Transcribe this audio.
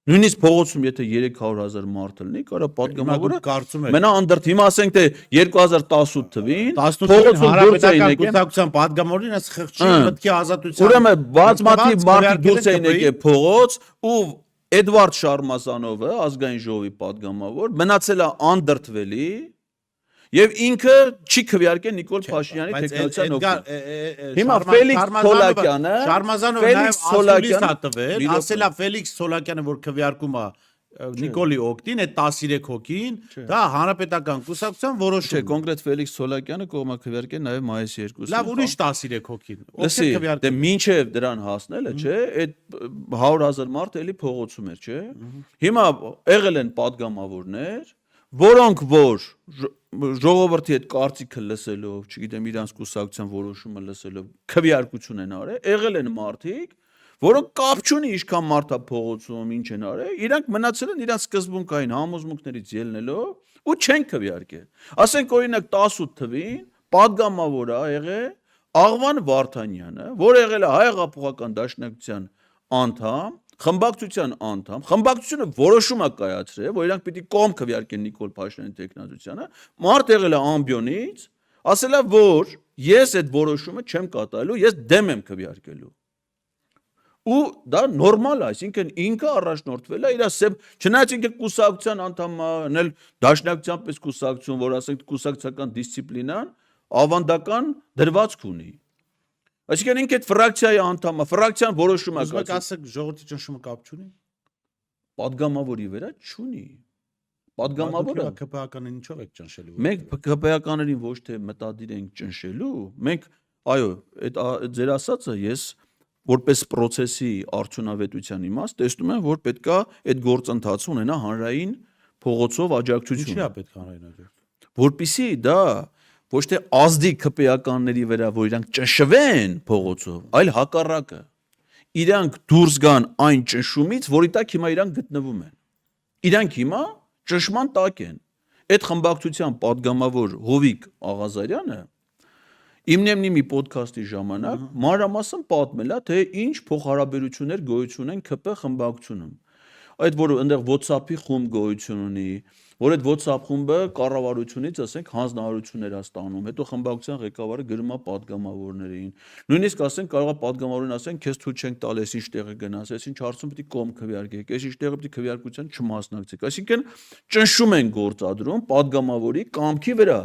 Նույնիսկ փողոցում եթե 300,000 մարդ լինի, կարա падգամավորը մենա անդրդ հիմա ասենք թե 2018 թվին փողոցում հանրապետական կուսակցության падգամավորին այս խղճի մտքի ազատության ուրեմն բազմաթիվ մարդիկ դուրս էին եկել փողոց ու Էդվարդ Շարմազանովը ազգային ժողովի падգամավոր մնացել է անդրդվելի Եվ ինքը չի քվեարկել Նիկոլ Փաշինյանի տեխնոլոգիան օգտին։ Հիմա Ֆելիքս Սոլակյանը Շարմազանովը նաև ասուլիստ է տվել, ասել է Ֆելիքս Սոլակյանը, որ քվեարկում է Նիկոլի օգտին, այդ 13 հոգին, դա հանրապետական կուսակցության որոշում է։ Չէ, կոնկրետ Ֆելիքս Սոլակյանը կողմա քվեարկել նաև մայիսի 2-ին։ Լավ, ուրիշ 13 հոգին։ Ովքեր քվեարկել։ Դե մինչև դրան հասնելը, չէ, այդ 100,000 մարդ էլի փողոցում էր, չէ։ Հիմա եղել են падգամավորներ, որոնք որ ժողովրդի հետ կարծիքը լսելով, չգիտեմ, իրանց կուսակցության որոշումը լսելով, քվեարկություն են արել, եղել են մարդիկ, որոնք կապ չունի ինչքան մարդ է փողոցում, ինչ են արել, իրանք մնացել են իրանց սկզբունքային համոզմունքներից ելնելով ու չեն քվեարկել։ Ասենք օրինակ 18 թվին падգամավոր է եղել Աղվան Վարդանյանը, որ եղել է Հայ հեղափոխական դաշնակցության անդամ, խմբակցության անդամ, խմբակցությունը որոշում է կայացրել, որ իրանք պիտի կողմ քվեարկեն Նիկոլ Փաշինյանի տեխնոլոգիությանը, մարդ եղել է ամբյոնից, ասել է, որ ես այդ որոշումը չեմ կատարելու, ես դեմ եմ քվեարկելու։ Ու դա նորմալ է, այսինքն ինքը առաջնորդվել է իր սեփ, չնայած ինքը կուսակցության անդամ է, դաշնակցության պես կուսակցություն, որ ասենք կուսակցական դիսցիպլինան ավանդական դրվածք ունի։ Այսինքն ինքը այդ ֆրակցիայի անդամ է, ֆրակցիան որոշում է կայացրել։ Ուզում եք ասեք ժողովրդի ճնշումը կապ չունի։ Պատգամավորի վրա չունի։ Պատգամավորը ԿՊՀ-ականին ինչով եք ճնշելու։ Մենք ԿՊՀ-ականներին ոչ թե մտադիր ենք ճնշելու, մենք այո, այդ ձեր ասածը ես որպես process-ի արդյունավետության իմաստ տեսնում եմ, որ պետքա այդ գործընթացը ունենա հանրային փողոցով աջակցություն։ Ինչի՞ է պետք հանրային աջակցություն։ Որպեսզի դա ոչ թե ազդի ԿՊՀ-ականների վրա, որ իրանք ճնշվեն փողոցով, այլ հակառակը։ Իրանք դուրս գան այն ճնշումից, որի տակ հիմա իրանք գտնվում են։ Իրանք հիմա ճնշման տակ են։ Այդ խմբակցության падգամավոր Հովիկ Աղազարյանը Իմնեմնի մի ոդքասթի ժամանակ մանրամասն պատմել է, թե ինչ փոխհարաբերություններ գոյություն են ԿՊ խմբակցությունում։ Այդ որ այնտեղ WhatsApp-ի խումբ գոյություն ունի, որ այդ WhatsApp խումբը կառավարությունից, ասենք, հանձնարարություններ է ստանում, հետո խմբակցության ղեկավարը գրում է падգամավորներին։ Նույնիսկ ասենք կարող է падգամավորին ասեն, քեզ թույլ չենք տալ, այս ինչ տեղը գնաս, այս ինչ հարցում պետք է կողմ քվեարկեք, այս ինչ տեղը պետք է քվեարկության չմասնակցեք։ Այսինքն ճնշում են գործադրում падգամավորի կամքի վրա։